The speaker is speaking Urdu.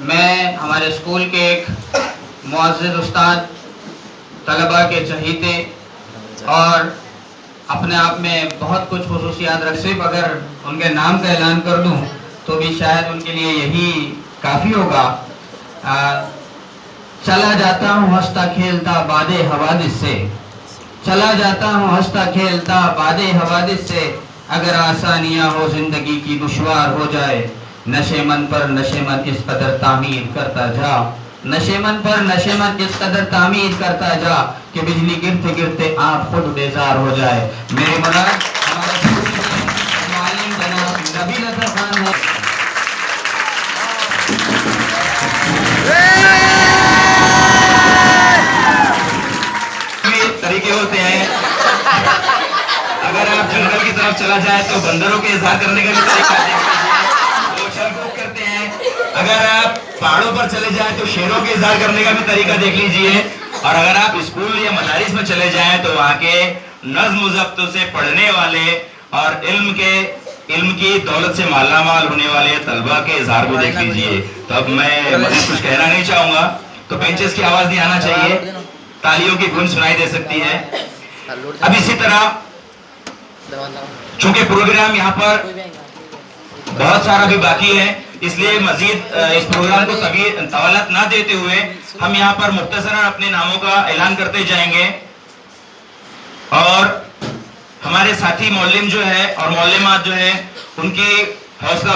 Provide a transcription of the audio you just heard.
میں ہمارے اسکول کے ایک معزز استاد، طلباء کے چہیتے اور اپنے آپ میں بہت کچھ خصوصیات رکھ، صرف اگر ان کے نام کا اعلان کر دوں تو بھی شاید ان کے لیے یہی کافی ہوگا۔ چلا جاتا ہوں ہنستا کھیلتا باد حوادث سے، چلا جاتا ہوں ہنستا کھیلتا باد حوادث سے، اگر آسانیاں ہو زندگی کی دشوار ہو جائے، نشے من پر نشے من اس قدر تعمیر کرتا جا، نشے من پر نشے من اس قدر تعمیر کرتا جا کہ بجلی گرتے گرتے آپ خود بیزار ہو جائے۔ میرے مراد ہمارے اسکول کے معلم جناب نبیل اطہر خان ہے۔ طریقے ہوتے ہیں، اگر آپ جنگل کی طرف چلا جائے تو بندروں کے اظہار کرنے کا بھی طریقہ دیکھ لیجیے، وہ شلگوف کرتے ہیں۔ اگر آپ پہاڑوں پر چلے جائیں تو شیروں کے اظہار کرنے کا بھی طریقہ دیکھ لیجیے، اور اگر آپ اسکول یا مدارس میں چلے جائیں تو وہاں کے نظم و ضبط سے پڑھنے والے اور علم کی دولت سے مالا مال ہونے والے طلباء کے اظہار کو دیکھ لیجیے۔ تو اب میں مزید کچھ کہنا نہیں چاہوں گا، تو بینچز کی آواز نہیں آنا چاہیے، تالیوں کی گونج سنائی دے سکتی ہے۔ اب اسی طرح چونکہ پروگرام یہاں پر بہت سارا بھی باقی ہے، اس لیے مزید اس پروگرام کو طوالت نہ دیتے ہوئے ہم یہاں پر مختصراً اپنے ناموں کا اعلان کرتے جائیں گے، اور ہمارے ساتھی معلم جو ہے اور معلمات جو ہے ان کی حوصلہ